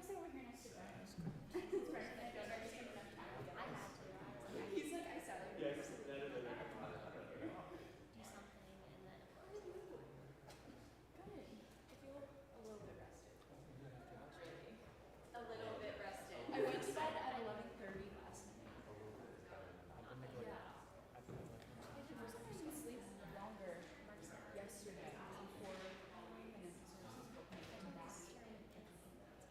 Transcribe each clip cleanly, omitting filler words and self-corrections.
say we're here next to Brian. It's Brian and I don't already spend enough time together. I had to. He's like, I saw you. Yes, Do something and then. Good. I feel a little bit rested. Really. A little bit rested. I went to bed at 11:30 last night. Yeah. I did for some reason sleep longer yesterday before financial services opened back.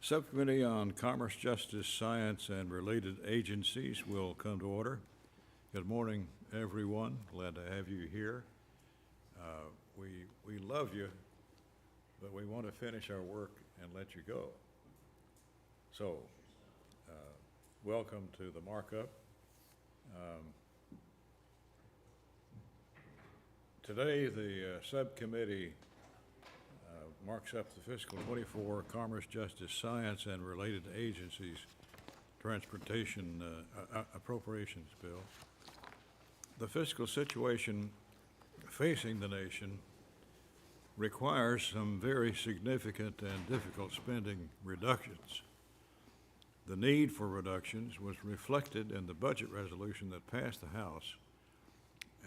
Subcommittee on Commerce, Justice, Science, and Related Agencies will come to order. Good morning, everyone. Glad to have you here. We love you, but we want to finish our work and let you go. So, welcome to the Markup. Today, the subcommittee marks up the fiscal 24 Commerce, Justice, Science, and Related Agencies Transportation Appropriations Bill. The fiscal situation facing the nation requires some very significant and difficult spending reductions. The need for reductions was reflected in the budget resolution that passed the House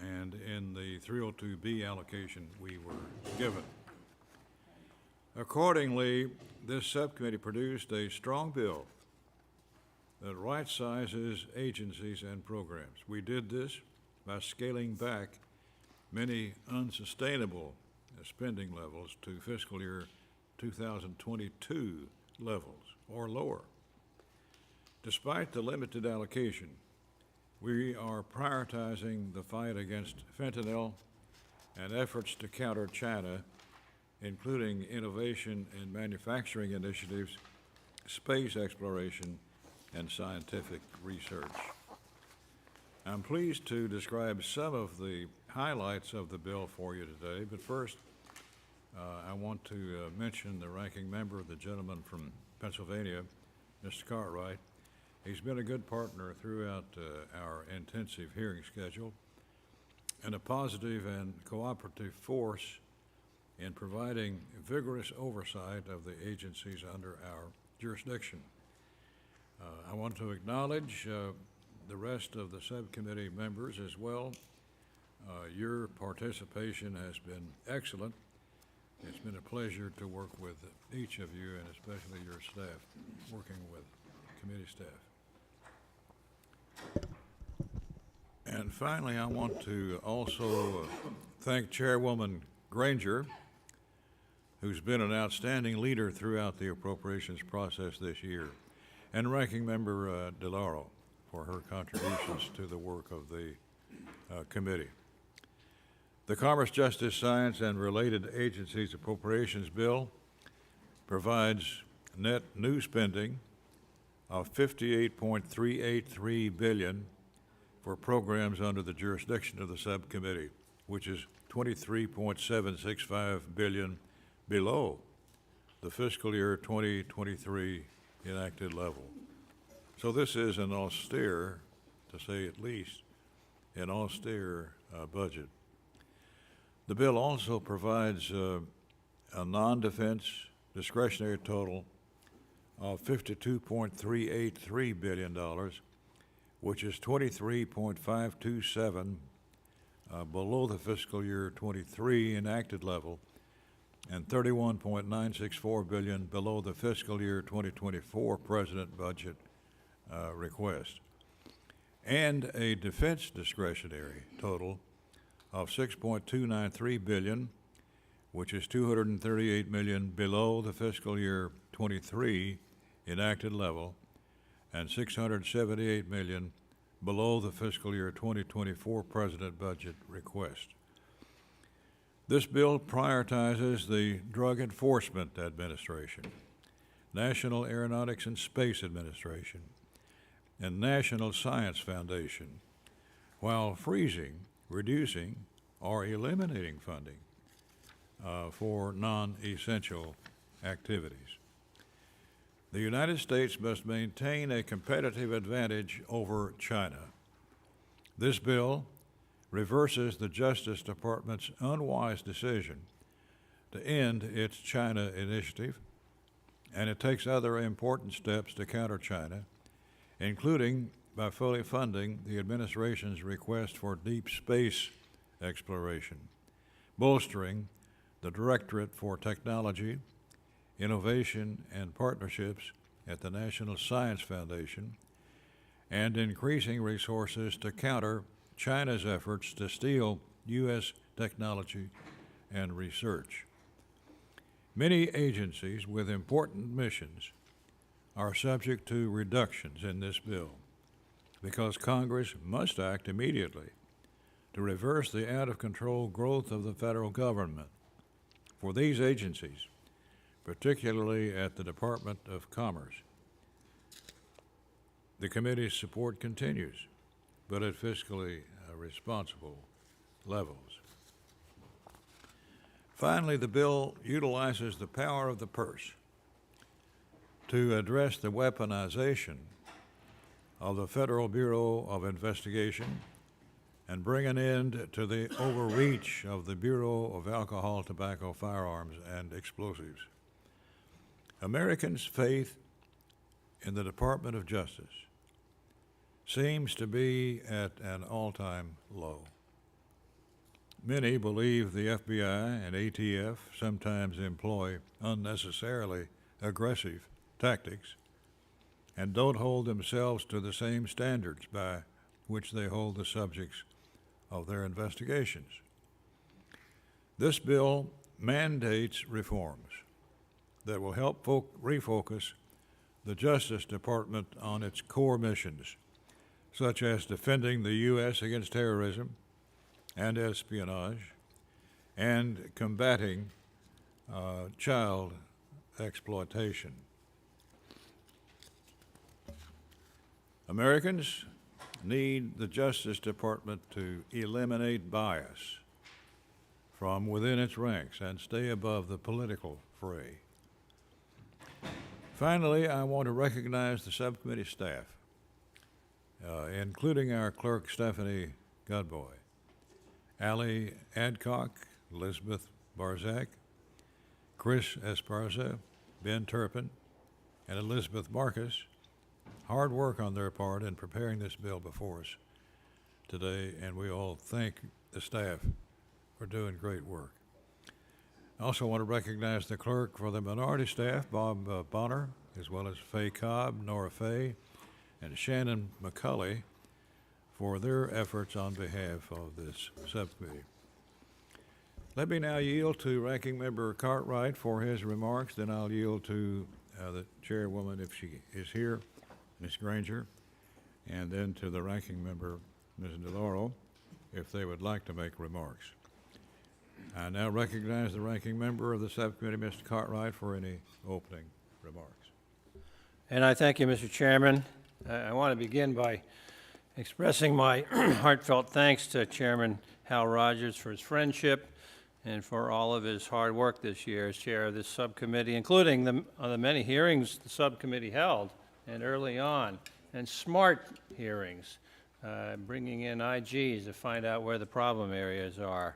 and in the 302B allocation we were given. Accordingly, this subcommittee produced a strong bill that right-sizes agencies and programs. We did this by scaling back many unsustainable spending levels to fiscal year 2022 levels or lower. Despite the limited allocation, we are prioritizing the fight against fentanyl and efforts to counter China, including innovation and manufacturing initiatives, space exploration, and scientific research. I'm pleased to describe some of the highlights of the bill for you today, but first, I want to mention the ranking member, the gentleman from Pennsylvania, Mr. Cartwright. He's been a good partner throughout our intensive hearing schedule and a positive and cooperative force in providing vigorous oversight of the agencies under our jurisdiction. I want to acknowledge the rest of the subcommittee members as well. Your participation has been excellent. It's been a pleasure to work with each of you, and especially your staff, working with committee staff. And finally, I want to also thank Chairwoman Granger, who's been an outstanding leader throughout the appropriations process this year, and Ranking Member DeLauro for her contributions to the work of the committee. The Commerce, Justice, Science, and Related Agencies Appropriations Bill provides net new spending of $58.383 billion for programs under the jurisdiction of the subcommittee, which is $23.765 billion below the fiscal year 2023 enacted level. So this is an austere, to say at least, an austere budget. The bill also provides a non-defense discretionary total of $52.383 billion, which is $23.527 below the fiscal year 23 enacted level, and $31.964 billion below the fiscal year 2024 President budget request, and a defense discretionary total of $6.293 billion, which is $238 million below the fiscal year 23 enacted level, and $678 million below the fiscal year 2024 President budget request. This bill prioritizes the Drug Enforcement Administration, National Aeronautics and Space Administration, and National Science Foundation, while freezing, reducing, or eliminating funding for non-essential activities. The United States must maintain a competitive advantage over China. This bill reverses the Justice Department's unwise decision to end its China initiative, and it takes other important steps to counter China, including by fully funding the administration's request for deep space exploration, bolstering the Directorate for Technology, Innovation, and Partnerships at the National Science Foundation, and increasing resources to counter China's efforts to steal U.S. technology and research. Many agencies with important missions are subject to reductions in this bill because Congress must act immediately to reverse the out-of-control growth of the federal government. For these agencies, particularly at the Department of Commerce, the committee's support continues, but at fiscally responsible levels. Finally, the bill utilizes the power of the purse to address the weaponization of the Federal Bureau of Investigation and bring an end to the overreach of the Bureau of Alcohol, Tobacco, Firearms, and Explosives. Americans' faith in the Department of Justice seems to be at an all-time low. Many believe the FBI and ATF sometimes employ unnecessarily aggressive tactics and don't hold themselves to the same standards by which they hold the subjects of their investigations. This bill mandates reforms that will help refocus the Justice Department on its core missions, such as defending the U.S. against terrorism and espionage, and combating child exploitation. Americans need the Justice Department to eliminate bias from within its ranks and stay above the political fray. Finally, I want to recognize the subcommittee staff, including our clerk, Stephanie Godboy, Ali Adcock, Elizabeth Barzak, Chris Esparza, Ben Turpin, and Elizabeth Marcus. Hard work on their part in preparing this bill before us today, and we all thank the staff for doing great work. I also want to recognize the clerk for the minority staff, Bob Bonner, as well as Faye Cobb, Nora Fay, and Shannon McCulley for their efforts on behalf of this subcommittee. Let me now yield to Ranking Member Cartwright for his remarks, then I'll yield to the chairwoman, if she is here, Ms. Granger, and then to the Ranking Member, Ms. DeLauro, if they would like to make remarks. I now recognize the Ranking Member of the Subcommittee, Mr. Cartwright, for any opening remarks. And I thank you, Mr. Chairman. I want to begin by expressing my heartfelt thanks to Chairman Hal Rogers for his friendship and for all of his hard work this year as chair of this subcommittee, including the many hearings the subcommittee held and early on, and smart hearings, bringing in IGs to find out where the problem areas are.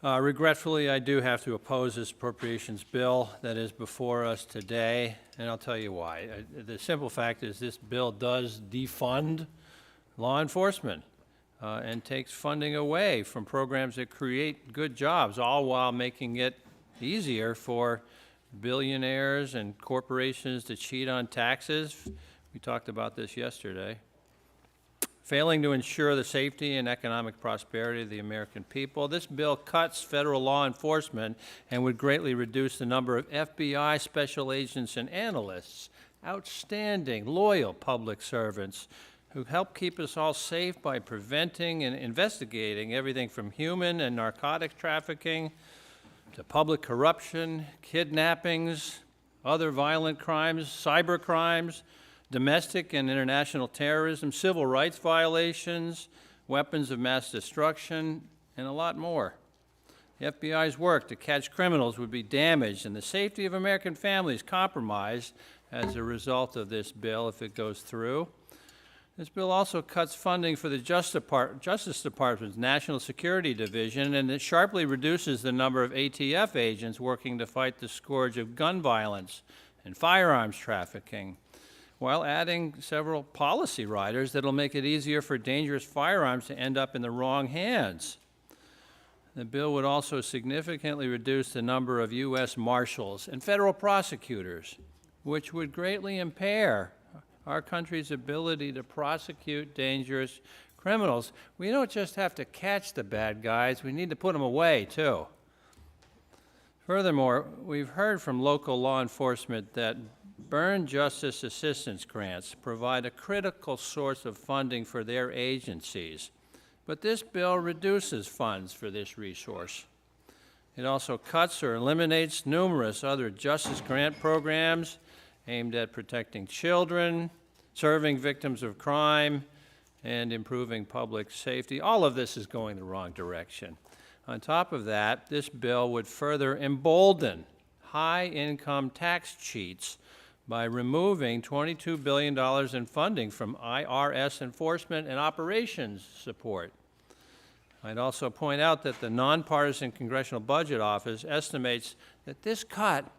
Regretfully, I do have to oppose this appropriations bill that is before us today, and I'll tell you why. The simple fact is this bill does defund law enforcement and takes funding away from programs that create good jobs, all while making it easier for billionaires and corporations to cheat on taxes. We talked about this yesterday. Failing to ensure the safety and economic prosperity of the American people. This bill cuts federal law enforcement and would greatly reduce the number of FBI special agents and analysts, outstanding, loyal public servants who help keep us all safe by preventing and investigating everything from human and narcotic trafficking to public corruption, kidnappings, other violent crimes, cyber crimes, domestic and international terrorism, civil rights violations, weapons of mass destruction, and a lot more. The FBI's work to catch criminals would be damaged and the safety of American families compromised as a result of this bill if it goes through. This bill also cuts funding for the Justice Department's National Security Division, and it sharply reduces the number of ATF agents working to fight the scourge of gun violence and firearms trafficking, while adding several policy riders that'll make it easier for dangerous firearms to end up in the wrong hands. The bill would also significantly reduce the number of U.S. Marshals and federal prosecutors, which would greatly impair our country's ability to prosecute dangerous criminals. We don't just have to catch the bad guys, we need to put them away, too. Furthermore, we've heard from local law enforcement that burn justice assistance grants provide a critical source of funding for their agencies, but this bill reduces funds for this resource. It also cuts or eliminates numerous other justice grant programs aimed at protecting children, serving victims of crime, and improving public safety. All of this is going the wrong direction. On top of that, this bill would further embolden high-income tax cheats by removing $22 billion in funding from IRS enforcement and operations support. I'd also point out that the Nonpartisan Congressional Budget Office estimates that this cut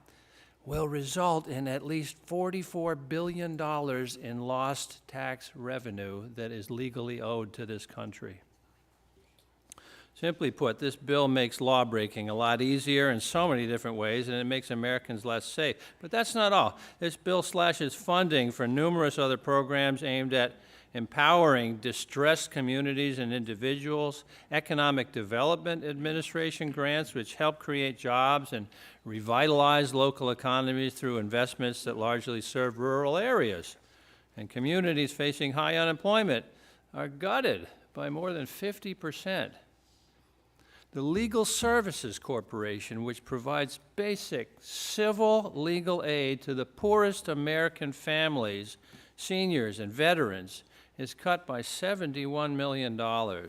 will result in at least $44 billion in lost tax revenue that is legally owed to this country. Simply put, this bill makes lawbreaking a lot easier in so many different ways, and it makes Americans less safe. But that's not all. This bill slashes funding for numerous other programs aimed at empowering distressed communities and individuals, Economic Development Administration grants, which help create jobs and revitalize local economies through investments that largely serve rural areas. And communities facing high unemployment are gutted by more than 50%. The Legal Services Corporation, which provides basic civil legal aid to the poorest American families, seniors, and veterans, is cut by $71 million. The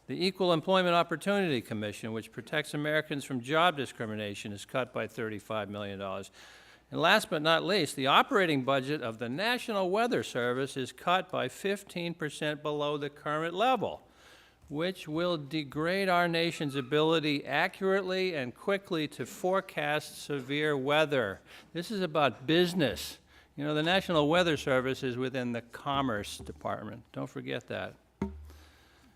Equal Employment Opportunity Commission, which protects Americans from job discrimination, is cut by $35 million. And last but not least, the operating budget of the National Weather Service is cut by 15% below the current level, which will degrade our nation's ability accurately and quickly to forecast severe weather. This is about business. You know, the National Weather Service is within the Commerce Department. Don't forget that.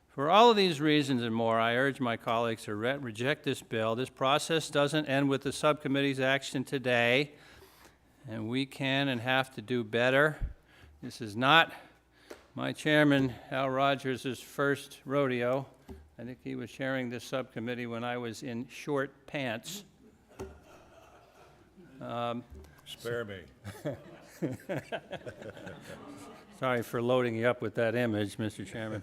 For all of these reasons and more, I urge my colleagues to reject this bill. This process doesn't end with the subcommittee's action today, and we can and have to do better. This is not my chairman, Al Rogers' first rodeo. I think he was chairing this subcommittee when I was in short pants. Spare me. Sorry for loading you up with that image, Mr. Chairman.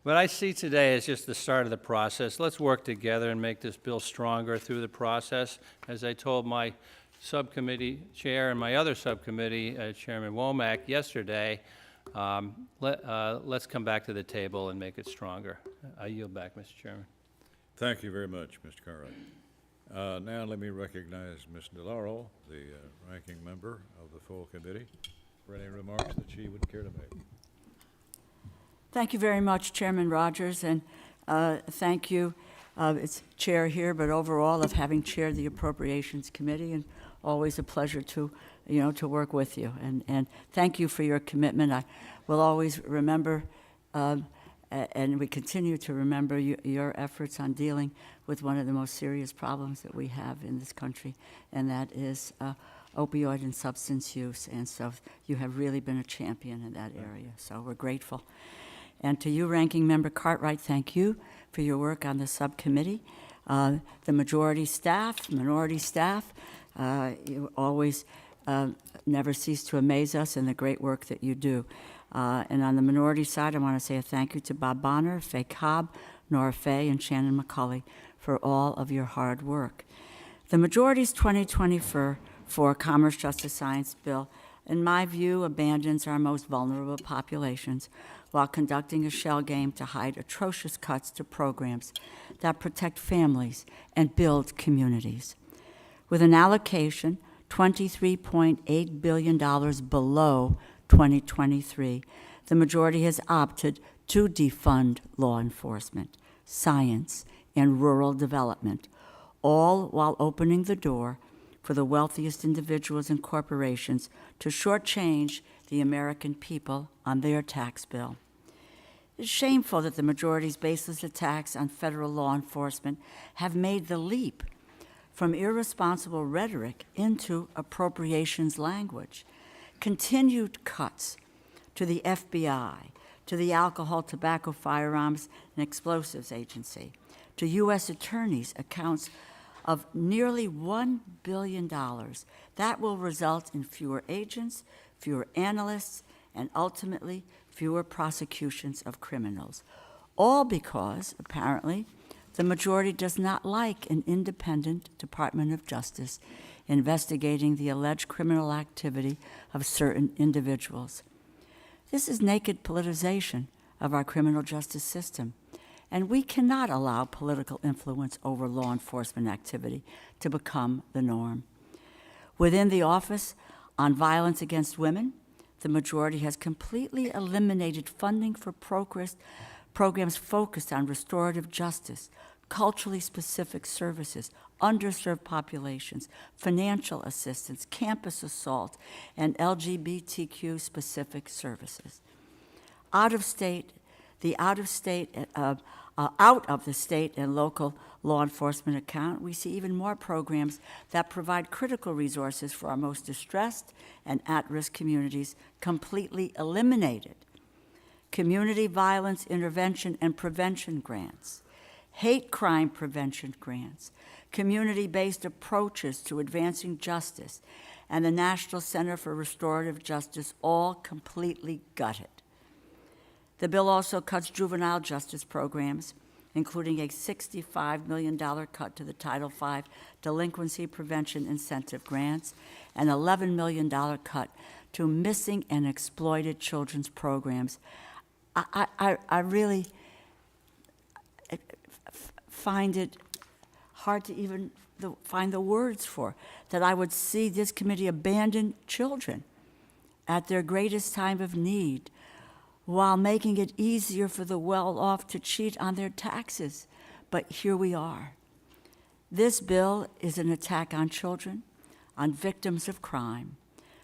But I see today as just the start of the process. Let's work together and make this bill stronger through the process. As I told my subcommittee chair and my other subcommittee, Chairman Womack, yesterday, let's come back to the table and make it stronger. I yield back, Mr. Chairman. Thank you very much, Mr. Cartwright. Now let me recognize Ms. DeLauro, the ranking member of the full committee, for any remarks that she would care to make. Thank you very much, Chairman Rogers, and thank you, it's chair here, but overall of having chaired the Appropriations Committee, and always a pleasure to, to work with you. And thank you for your commitment. I will always remember, and we continue to remember your efforts on dealing with one of the most serious problems that we have in this country, and that is opioid and substance use. And so you have really been a champion in that area, so we're grateful. And to you, Ranking Member Cartwright, thank you for your work on the subcommittee. The majority staff, minority staff, you always never cease to amaze us in the great work that you do. And on the minority side, I want to say a thank you to Bob Bonner, Faye Cobb, Nora Fay, and Shannon McCulley for all of your hard work. The majority's 2024 Commerce, Justice, Science bill, in my view, abandons our most vulnerable populations while conducting a shell game to hide atrocious cuts to programs that protect families and build communities. With an allocation $23.8 billion below 2023, the majority has opted to defund law enforcement, science, and rural development, all while opening the door for the wealthiest individuals and corporations to shortchange the American people on their tax bill. It's shameful that the majority's baseless attacks on federal law enforcement have made the leap from irresponsible rhetoric into appropriations language. Continued cuts to the FBI, to the Alcohol, Tobacco, Firearms, and Explosives Agency, to U.S. attorneys' accounts of nearly $1 billion. That will result in fewer agents, fewer analysts, and ultimately fewer prosecutions of criminals. All because, apparently, the majority does not like an independent Department of Justice investigating the alleged criminal activity of certain individuals. This is naked politicization of our criminal justice system, and we cannot allow political influence over law enforcement activity to become the norm. Within the Office on Violence Against Women, the majority has completely eliminated funding for programs focused on restorative justice, culturally specific services, underserved populations, financial assistance, campus assault, and LGBTQ specific services. Out of the state and local law enforcement account, we see even more programs that provide critical resources for our most distressed and at-risk communities completely eliminated. Community violence intervention and prevention grants, hate crime prevention grants, community-based approaches to advancing justice, and the National Center for Restorative Justice, all completely gutted. The bill also cuts juvenile justice programs, including a $65 million cut to the Title V delinquency prevention incentive grants, and $11 million cut to missing and exploited children's programs. I really find it hard to even find the words for that I would see this committee abandon children at their greatest time of need, while making it easier for the well-off to cheat on their taxes. But here we are. This bill is an attack on children, on victims of crime,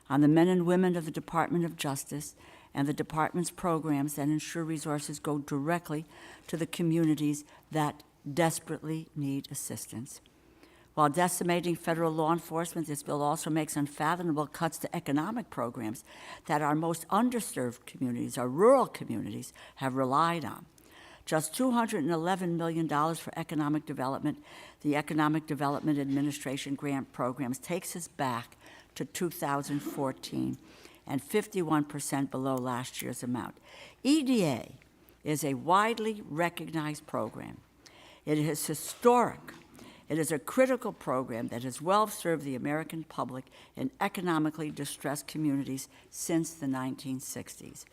on the men and women of the Department of Justice and the department's programs that ensure resources go directly to the communities that desperately need assistance. While decimating federal law enforcement, this bill also makes unfathomable cuts to economic programs that our most underserved communities, our rural communities, have relied on. Just $211 million for economic development, the Economic Development Administration grant programs, takes us back to 2014 and 51% below last year's amount. EDA is a widely recognized program. It is historic. It is a critical program that has well served the American public in economically distressed communities since the 1960s.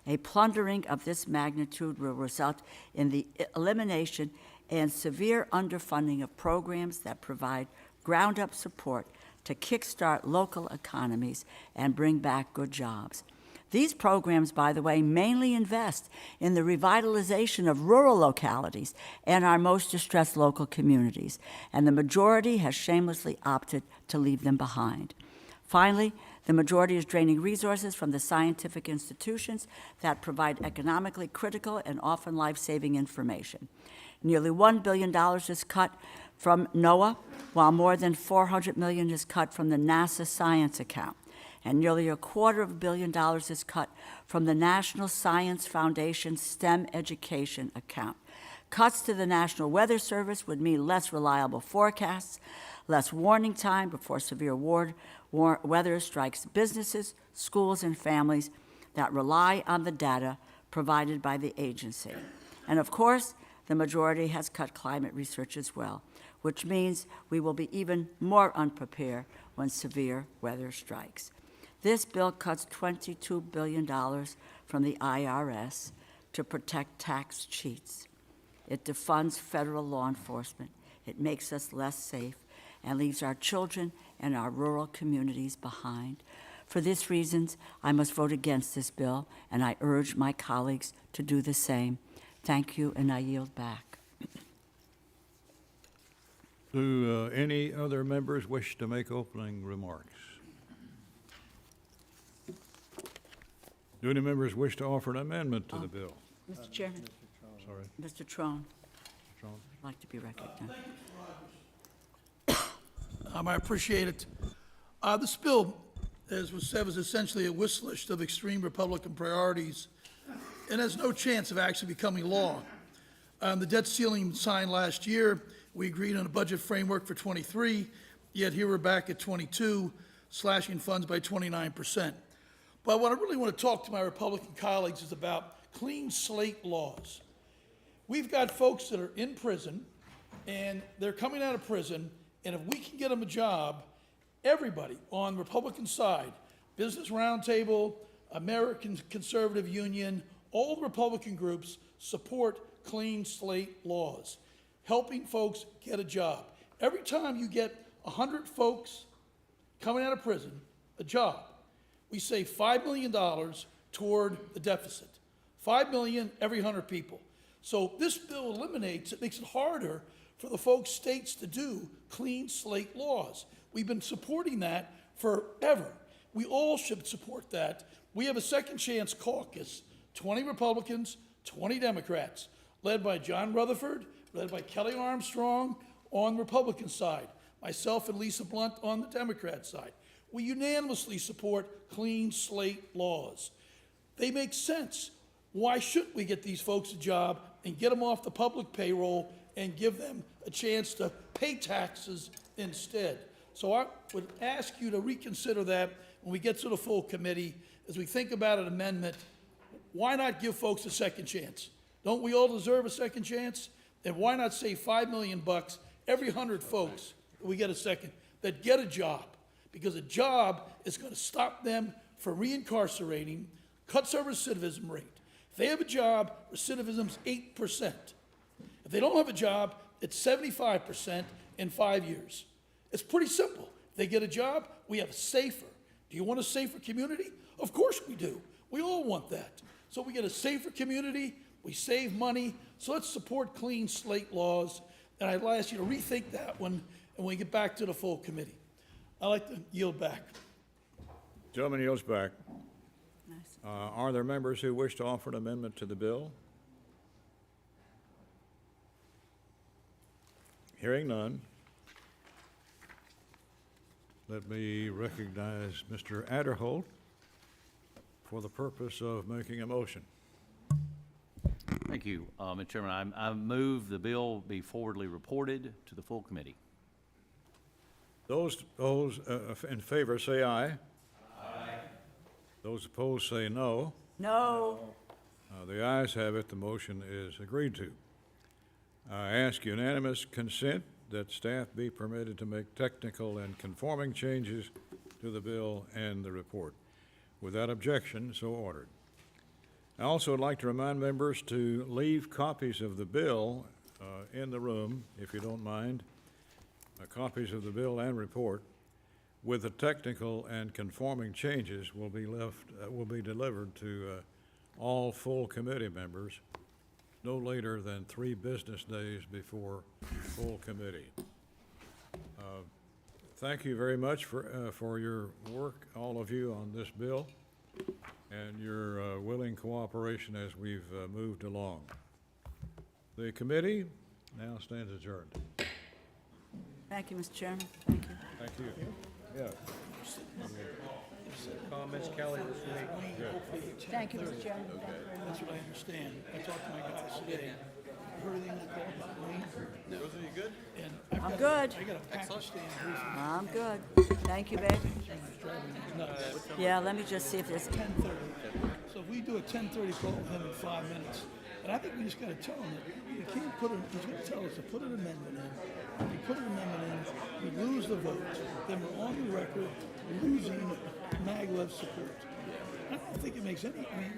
A plundering of this magnitude will result in the elimination and severe underfunding of programs that provide ground-up support to kickstart local economies and bring back good jobs. These programs, by the way, mainly invest in the revitalization of rural localities and our most distressed local communities, and the majority has shamelessly opted to leave them behind. Finally, the majority is draining resources from the scientific institutions that provide economically critical and often life-saving information. Nearly $1 billion is cut from NOAA, while more than $400 million is cut from the NASA science account, and nearly $250 million is cut from the National Science Foundation STEM education account. Cuts to the National Weather Service would mean less reliable forecasts, less warning time before severe weather strikes businesses, schools, and families that rely on the data provided by the agency. And of course, the majority has cut climate research as well, which means we will be even more unprepared when severe weather strikes. This bill cuts $22 billion from the IRS to protect tax cheats. It defunds federal law enforcement. It makes us less safe and leaves our children and our rural communities behind. For these reasons, I must vote against this bill, and I urge my colleagues to do the same. Thank you, and I yield back. Do any other members wish to make opening remarks? Do any members wish to offer an amendment to the bill? Mr. Chairman. Sorry, Mr. Trone, John. I'd like to be recognized. I appreciate it. This bill, as was said, was essentially a wish list of extreme Republican priorities and has no chance of actually becoming law. The debt ceiling signed last year. We agreed on a budget framework for '23, yet here we're back at '22, slashing funds by 29%. But what I really want to talk to my Republican colleagues is about clean slate laws. We've got folks that are in prison, and they're coming out of prison, and if we can get them a job, everybody on the Republican side, Business Roundtable, American Conservative Union, all the Republican groups support clean slate laws, helping folks get a job. Every time you get 100 folks coming out of prison a job, we save $5 million toward the deficit. $5 million every 100 people. So this bill eliminates, it makes it harder for the folks, states to do clean slate laws. We've been supporting that forever. We all should support that. We have a second chance caucus, 20 Republicans, 20 Democrats, led by John Rutherford, led by Kelly Armstrong on the Republican side, myself and Lisa Blunt on the Democrat side. We unanimously support clean slate laws. They make sense. Why shouldn't we get these folks a job and get them off the public payroll and give them a chance to pay taxes instead? So I would ask you to reconsider that when we get to the full committee. As we think about an amendment, why not give folks a second chance? Don't we all deserve a second chance? And why not save $5 million every 100 folks we get a second that get a job? Because a job is going to stop them from reincarcerating, cuts our recidivism rate. If they have a job, recidivism's 8%. If they don't have a job, it's 75% in 5 years. It's pretty simple. If they get a job, we have a safer. Do you want a safer community? Of course we do. We all want that. So we get a safer community, we save money, so let's support clean slate laws. And I'd ask you to rethink that one when we get back to the full committee. I'd like to yield back. Gentleman yields back. Nice. Are there members who wish to offer an amendment to the bill? Hearing none, let me recognize Mr. Adderholt for the purpose of making a motion. Thank you, Mr. Chairman. I move the bill be forwardly reported to the full committee. Those in favor say aye. Aye. Those opposed say no. No. The ayes have it. The motion is agreed to. I ask unanimous consent that staff be permitted to make technical and conforming changes to the bill and the report. Without objection, so ordered. I also would like to remind members to leave copies of the bill in the room, if you don't mind. Copies of the bill and report with the technical and conforming changes will be delivered to all full committee members no later than 3 business days before full committee. Thank you very much for your work, all of you, on this bill, and your willing cooperation as we've moved along. The committee now stands adjourned. Thank you, Mr. Chairman. Thank you. Thank you. Yeah. Comments, Kelly, this week? Thank you, Mr. Chairman. Thank you very much. That's what I understand. I talked to my guys today. Heard anything they called about me? No. Are you good? And I'm good. I got a Pakistan recently. I'm good. Thank you, babe. Driving me nuts. Yeah, let me just see if there's, 10:30. So if we do a 10:30 call with him in 5 minutes, and I think we just gotta tell him that you can't put it, he's gonna tell us to put an amendment in. If you put an amendment in, we lose the vote, then we're on the record losing Maglev's support. I don't think it makes any, I mean,